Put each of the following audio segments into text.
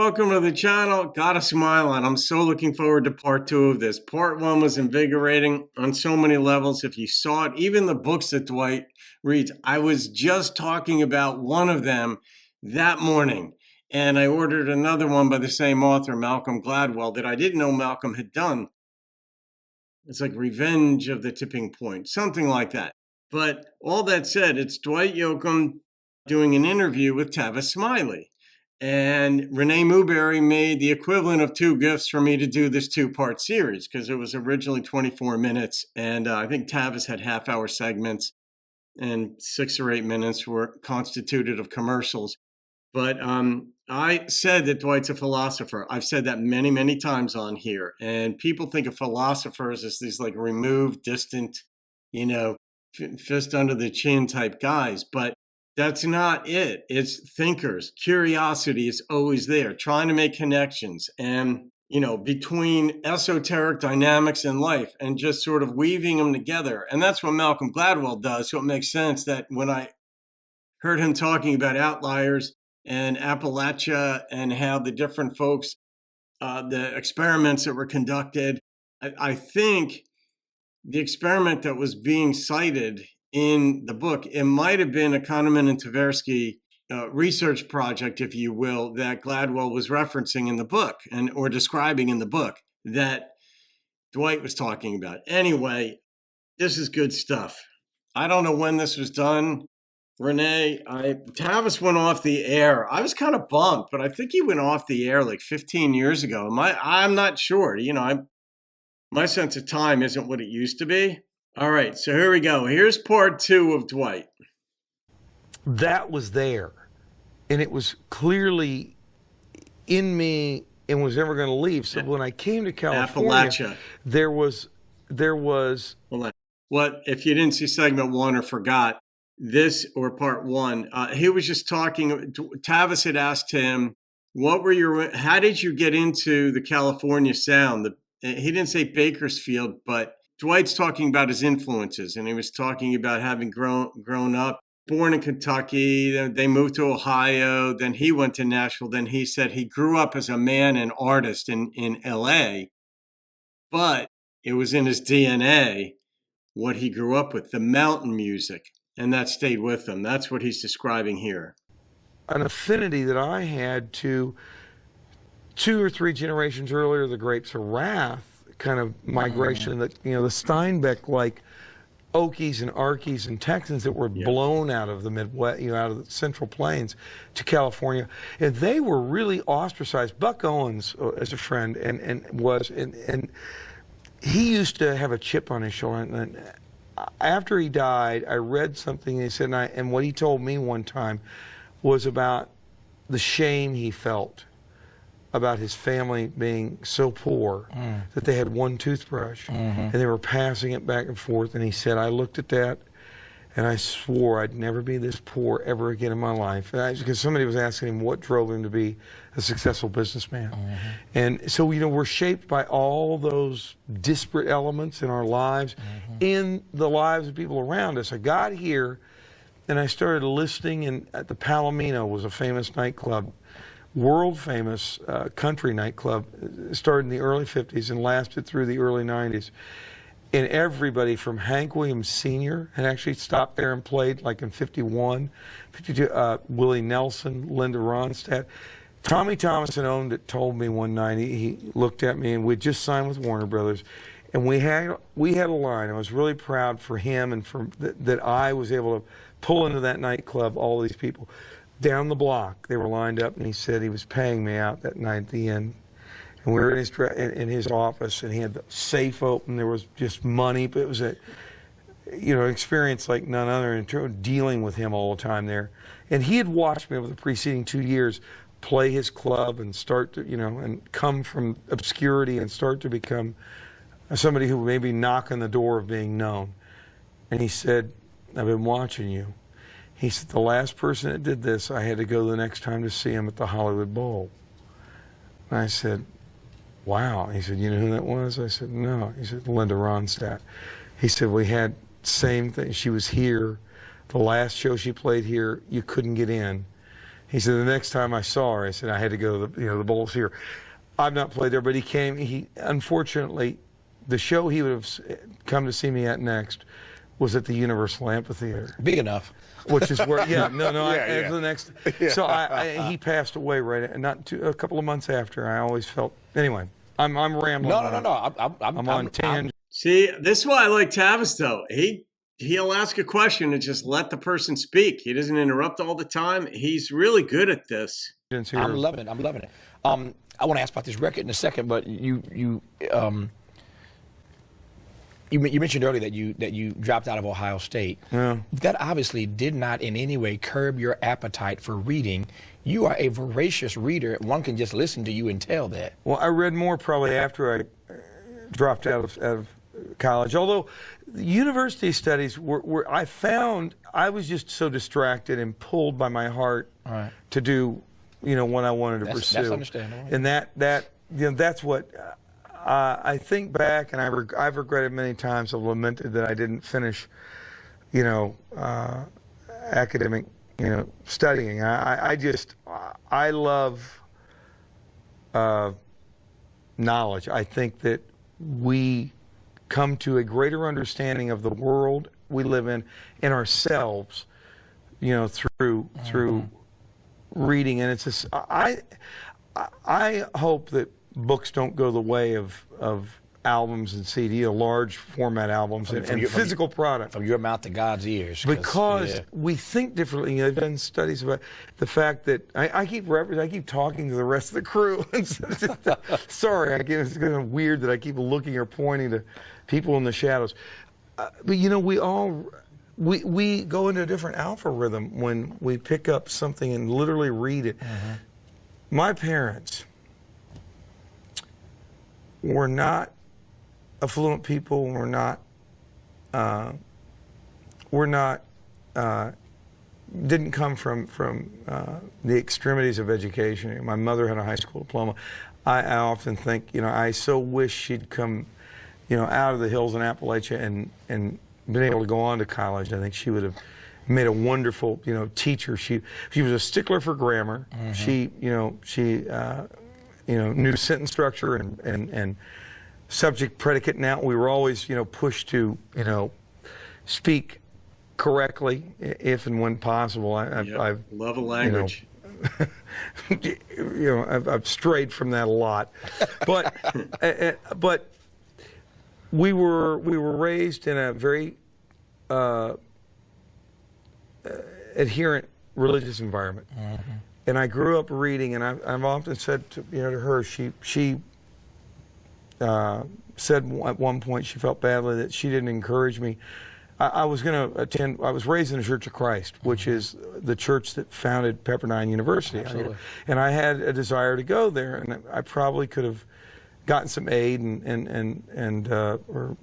welcome to the channel. Got a smile on. I'm so looking forward to part 2 of this. Part 1 was invigorating on so many levels. If you saw it, even the books that Dwight reads, I was just talking about one of them that morning. And I ordered another one by the same author, Malcolm Gladwell, that I didn't know Malcolm had done. It's like Revenge of the Tipping Point, something like that. But all that said, it's Dwight Yoakam doing an interview with Tavis Smiley. And Renoozles Mooberry made the equivalent of 2 gifts for me to do this 2-part series because it was originally 24 minutes. And I think Tavis had half-hour segments and 6 or 8 minutes were constituted of commercials. But I said that Dwight's a philosopher. I've said that many, many times on here. And people think of philosophers as these like removed, distant, fist under the chin type guys. But that's not it. It's thinkers. Curiosity is always there, trying to make connections and, between esoteric dynamics in life and just sort of weaving them together. And that's what Malcolm Gladwell does. So it makes sense that when I heard him talking about outliers and Appalachia and how the different folks, the experiments that were conducted, I think the experiment that was being cited in the book, it might have been a Kahneman and Tversky research project, if you will, that Gladwell was referencing in the book or describing in the book that Dwight was talking about. Anyway, this is good stuff. I don't know when this was done. Renee, Tavis went off the air. I was kind of bummed, but I think he went off the air like 15 years ago. I'm not sure. My sense of time isn't what it used to be. All right, so here we go. Here's part 2 of Dwight. That was there, and it was clearly in me and was never going to leave. So when I came to California, Appalachia. there was. What if you didn't see segment 1 or forgot this or part 1? He was just talking. Tavis had asked him, how did you get into the California sound? He didn't say Bakersfield, but Dwight's talking about his influences, and he was talking about having grown up, born in Kentucky, then they moved to Ohio, then he went to Nashville, then he said he grew up as a man and artist in LA, but it was in his DNA what he grew up with, the mountain music, and that stayed with him. That's what he's describing here. An affinity that I had to 2 or 3 generations earlier, the Grapes of Wrath kind of migration, that the Steinbeck like Okies and Arkies and Texans that were blown out of the Midwest, out of the Central Plains to California, and they were really ostracized. Buck Owens as a friend and he used to have a chip on his shoulder, and after he died, I read something he said, and what he told me one time was about the shame he felt about his family being so poor that they had 1 toothbrush and they were passing it back and forth. And he said, I looked at that and I swore I'd never be this poor ever again in my life. Because somebody was asking him what drove him to be a successful businessman. And so, we're shaped by all those disparate elements in our lives, in the lives of people around us. I got here and I started listening at the Palomino was a famous nightclub, world famous country nightclub, started in the early 50s and lasted through the early 90s. And everybody from Hank Williams Sr. had actually stopped there and played, like in 51, 52, Willie Nelson, Linda Ronstadt. Tommy Thomason owned it, told me one night, he looked at me, and we'd just signed with Warner Brothers, and we had a line. I was really proud for him and that I was able to pull into that nightclub all these people. Down the block, they were lined up, and he said he was paying me out that night at the end. And we were in his office, and he had the safe open. There was just money, but it was a, experience like none other in terms of dealing with him all the time there. And he had watched me over the preceding 2 years play his club and start to, and come from obscurity and start to become somebody who maybe knock on the door of being known. And he said, I've been watching you. He said, the last person that did this, I had to go the next time to see him at the Hollywood Bowl. And I said, wow. He said, you know who that was? I said, no. He said, Linda Ronstadt. He said, we had same thing. She was here. The last show she played here, you couldn't get in. He said, the next time I saw her, I said, I had to go to the Bowls here. I've not played there, but he came. Unfortunately, the show he would have come to see me at next was at the Universal Amphitheater. Big enough. Which is where, the next. Yeah. So he passed away a couple of months after. I always felt, anyway, I'm rambling. No. I'm on tangent. See, this is why I like Tavis, though. He'll ask a question and just let the person speak. He doesn't interrupt all the time. He's really good at this. I'm loving it. I want to ask about this record in a second, but you mentioned earlier that you dropped out of Ohio State. Yeah. That obviously did not in any way curb your appetite for reading. You are a voracious reader. One can just listen to you and tell that. Well, I read more probably after I dropped out of college. Although the university studies were I found I was just so distracted and pulled by my heart to do what I wanted to pursue. That's understandable. And that's what I think back, and I've regretted many times. I've lamented that I didn't finish, academic, studying. I love knowledge. I think that we come to a greater understanding of the world we live in and ourselves, through reading. And it's just, I hope that books don't go the way of albums and CD, large format albums and physical product. From your mouth to God's ears. Because we think differently. I've done studies about the fact that I keep talking to the rest of the crew. Sorry, it's kind of weird that I keep looking or pointing to people in the shadows. But we go into a different alpha rhythm when we pick up something and literally read it. Mm-hmm. My parents were not affluent people. Didn't come from the extremities of education. My mother had a high school diploma. I often think, I so wish she'd come, out of the hills in Appalachia and been able to go on to college. I think she would have made a wonderful, teacher. She was a stickler for grammar. Mm-hmm. She knew sentence structure and subject, predicate. Now we were always, pushed to, speak correctly if and when possible. I've love a language. I've strayed from that a lot, but we were raised in a very adherent religious environment. Mm-hmm. And I grew up reading, and I've often said to her, she said at one point she felt badly that she didn't encourage me. I was going to attend. I was raised in the Church of Christ, which is the church that founded Pepperdine University. And I had a desire to go there, and I probably could have gotten some aid or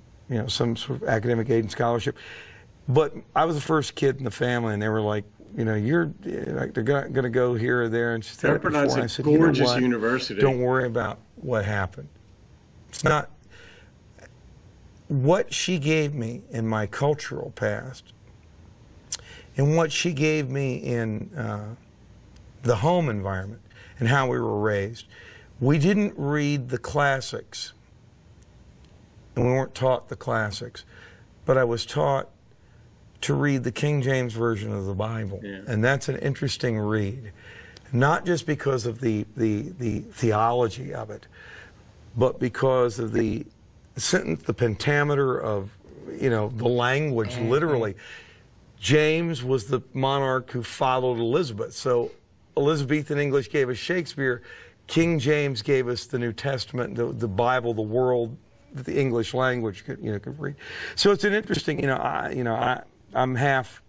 some sort of academic aid and scholarship. But I was the first kid in the family, and they were like, you're like, they're going to go here or there. And she said, Pepperdine's a gorgeous university. Don't worry about what happened. It's not what she gave me in my cultural past, and what she gave me in the home environment and how we were raised. We didn't read the classics, and we weren't taught the classics, but I was taught to read the King James Version of the Bible. Yeah. And that's an interesting read, not just because of the theology of it, but because of the sentence, the pentameter of, the language, mm-hmm. literally. James was the monarch who followed Elizabeth. So Elizabethan English gave us Shakespeare. King James gave us the New Testament, the Bible, the world, the English language could read. So it's an interesting, I'm half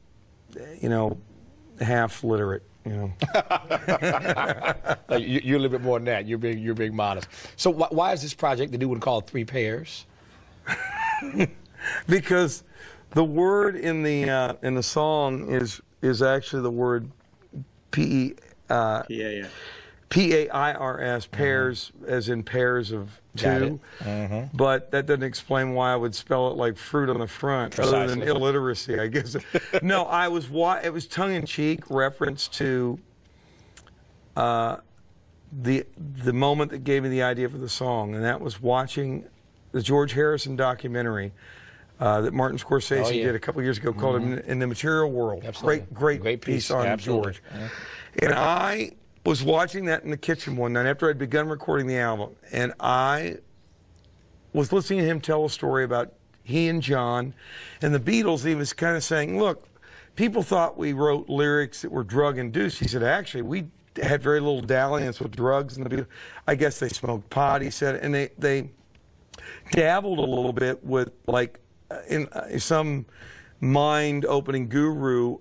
literate. You're a little bit more than that. You're being modest. So why is this project the new one called Three Pairs? Because the word in the song is actually the word P-A-I-R-S, pairs, as in pairs of two. Mm-hmm. But that doesn't explain why I would spell it like fruit on the front. Precisely. Other than illiteracy, I guess. No, it was tongue-in-cheek reference to the moment that gave me the idea for the song, and that was watching the George Harrison documentary that Martin Scorsese did a couple years ago called In the Material World. Absolutely. Great piece on George. And I was watching that in the kitchen one night after I'd begun recording the album, and I was listening to him tell a story about he and John and the Beatles. He was kind of saying, look, people thought we wrote lyrics that were drug-induced. He said, actually, we had very little dalliance with drugs. And the Beatles, I guess they smoked pot, he said, and they dabbled a little bit with, like, in some mind-opening guru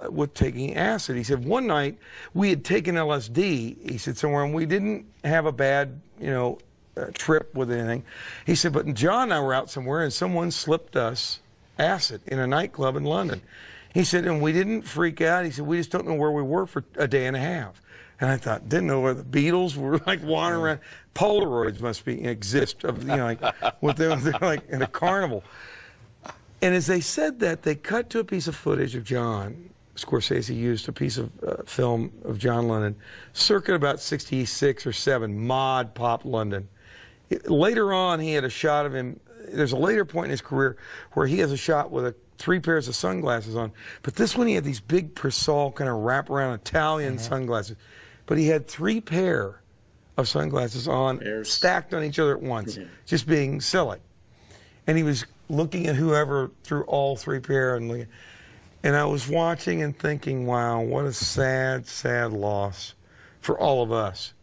with taking acid. He said, one night, we had taken LSD, he said, somewhere, and we didn't have a bad, trip with anything. He said, but John and I were out somewhere, and someone slipped us acid in a nightclub in London. He said, and we didn't freak out. He said, we just don't know where we were for a day and a half. And I thought, didn't know where the Beatles were, like wandering around. Polaroids must exist of, like, with them, they're like in a carnival. And as they said that, they cut to a piece of footage of John. Scorsese used a piece of film of John Lennon, circa about 66 or 7, mod pop London. Later on, he had a shot of him. There's a later point in his career where he has a shot with 3 pairs of sunglasses on. But this one, he had these big Persol kind of wraparound Italian sunglasses. But he had 3 pair of sunglasses on, stacked on each other at once, just being silly. And he was looking at whoever through all 3 pair. And I was watching and thinking, wow, what a sad, sad loss for all of us.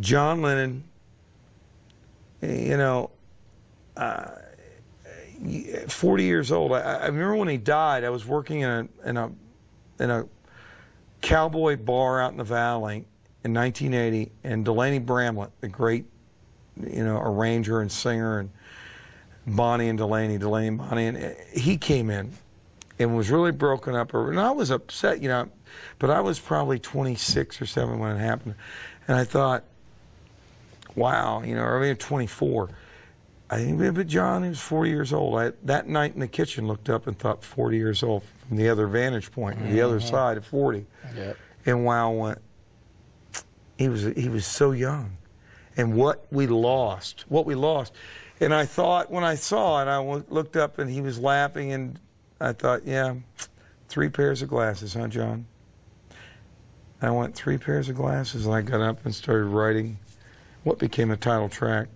John Lennon, 40 years old. I remember when he died, I was working in a cowboy bar out in the valley in 1980, and Delaney Bramlett, the great, arranger and singer, and Bonnie and Delaney and Bonnie, and he came in and was really broken up. And I was upset, but I was probably 26 or 7 when it happened. And I thought, wow, or maybe 24. I think, but John, he was 40 years old. That night in the kitchen, looked up and thought 40 years old from the other vantage point, the other side of 40. Yep. And wow, went, he was so young. And what we lost. And I thought, when I saw it, I looked up and he was laughing, and I thought, yeah, 3 pairs of glasses, huh, John? I went, 3 pairs of glasses, and I got up and started writing what became a title track.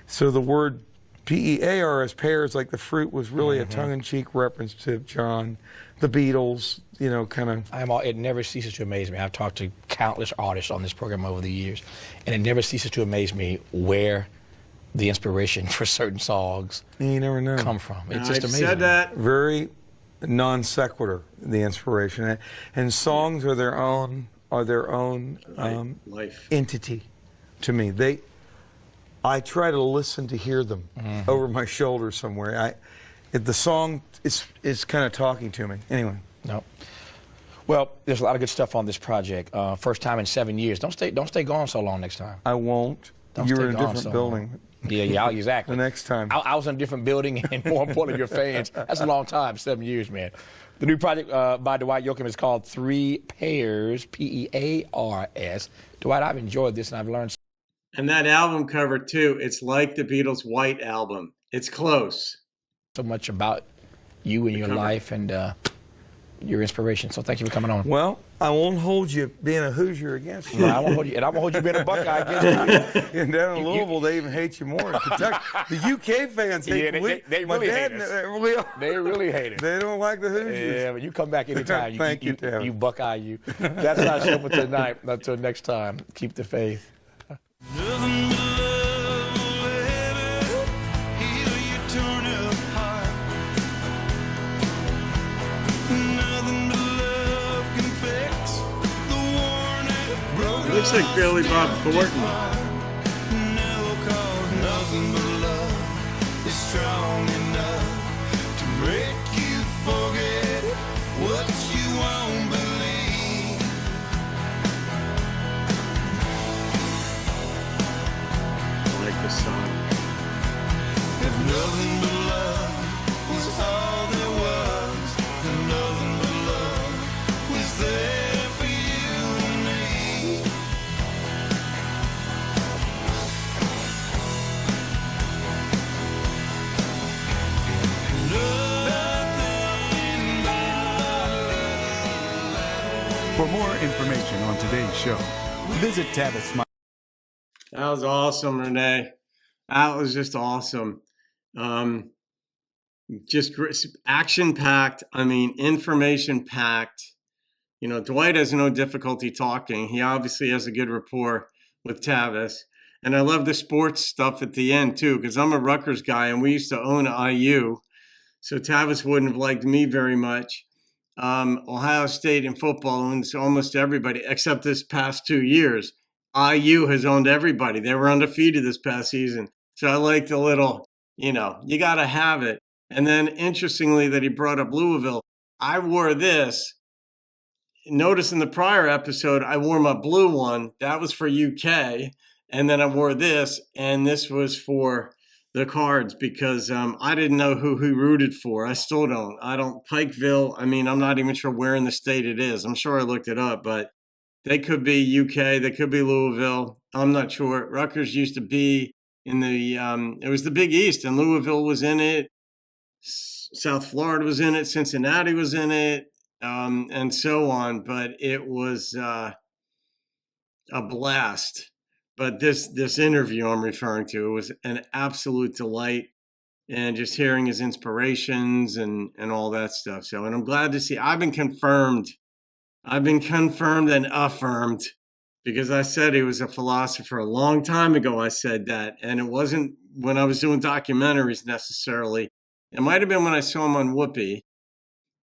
So the word P-E-A-R-S, pears, like the fruit, was really a tongue-in-cheek reference to John, the Beatles, kind of. It never ceases to amaze me. I've talked to countless artists on this program over the years, and it never ceases to amaze me where the inspiration for certain songs you never know come from. It's just I've amazing. said that. Very non sequitur, the inspiration, and songs are their own Life entity to me. I try to listen to hear them over my shoulder somewhere. The song is kind of talking to me. Anyway. No. Well, there's a lot of good stuff on this project. First time in 7 years. Don't stay gone so long next time. I won't. You're in a different building. Yeah, exactly. The next time. I was in a different building, and more importantly, your fans. That's a long time, 7 years, man. The new project by Dwight Yoakam is called 3 Pairs, P-E-A-R-S. Dwight, I've enjoyed this, and I've learned And that album cover, too, it's like the Beatles' White Album. It's close. so much about you and your life and your inspiration. So thank you for coming on. Well, I won't hold you being a Hoosier against you. No, I won't hold you, and I won't hold you being a Buckeye against you. And down in Louisville, they even hate you more. In Kentucky, the UK fans hate they my really dad, hate us. They They really hate it. They don't like the Hoosiers. Yeah, but you come back anytime. Thank you, Tavis. You Buckeye, you. That's our show for tonight. Until next time, keep the faith. Nothing but love will ever heal your torn up heart. Nothing but love can fix the worn out, broken. It looks like Billy Bob Thornton. No, 'cause nothing but love is strong enough to make you forget what you won't believe. I like the song. If nothing but love was all there was, and nothing but love was there for you and me. For more information on today's show, visit Tavis Smiley. That was awesome, Renee. That was just awesome. Just action-packed. I mean, information-packed. You know, Dwight has no difficulty talking. He obviously has a good rapport with Tavis. And I love the sports stuff at the end, too, because I'm a Rutgers guy, and we used to own IU. So Tavis wouldn't have liked me very much. Ohio State in football owns almost everybody, except this past 2 years. IU has owned everybody. They were undefeated this past season. So I liked a little, you know, you got to have it. And then interestingly that he brought up Louisville. I wore this. Notice in the prior episode, I wore my blue one. That was for UK. And then I wore this, and this was for the Cards because I didn't know who he rooted for. I still don't. I don't. Pikeville, I mean, I'm not even sure where in the state it is. I'm sure I looked it up, but they could be UK. They could be Louisville. I'm not sure. Rutgers used to be in the, it was the Big East, and Louisville was in it. South Florida was in it. Cincinnati was in it, and so on. But it was a blast. But this interview I'm referring to was an absolute delight, and just hearing his inspirations and all that stuff. So, and I'm glad to see I've been confirmed and affirmed because I said he was a philosopher a long time ago. I said that, and it wasn't when I was doing documentaries necessarily. It might have been when I saw him on Whoopi.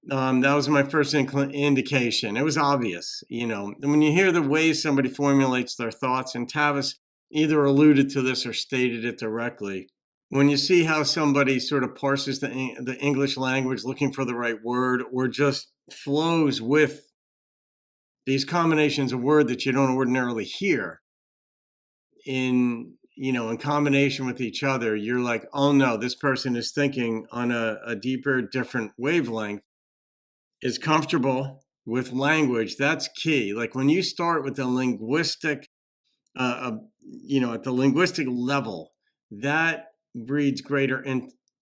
That was my first indication. It was obvious, you know, when you hear the way somebody formulates their thoughts, and Tavis either alluded to this or stated it directly. When you see how somebody sort of parses the English language looking for the right word, or just flows with these combinations of word that you don't ordinarily hear in, you know, in combination with each other, you're like, oh no, this person is thinking on a deeper, different wavelength, is comfortable with language. That's key. Like when you start with the linguistic, you know, at the linguistic level, that breeds greater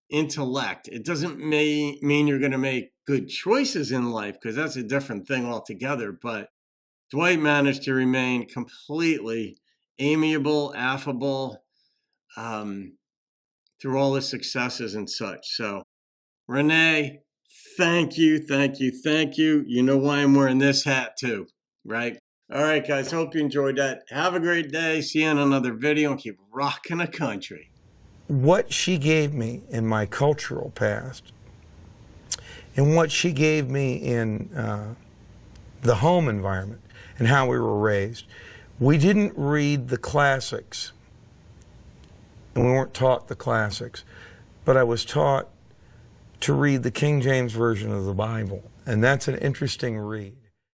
intellect. It doesn't mean you're going to make good choices in life, because that's a different thing altogether. But Dwight managed to remain completely amiable, affable, through all his successes and such. So, Renee, thank you, thank you, thank you. You know why I'm wearing this hat too, right? All right, guys, hope you enjoyed that. Have a great day. See you in another video, and keep rocking the country. What she gave me in my cultural past and what she gave me in the home environment and how we were raised. We didn't read the classics, and we weren't taught the classics, but I was taught to read the King James Version of the Bible, and that's an interesting read.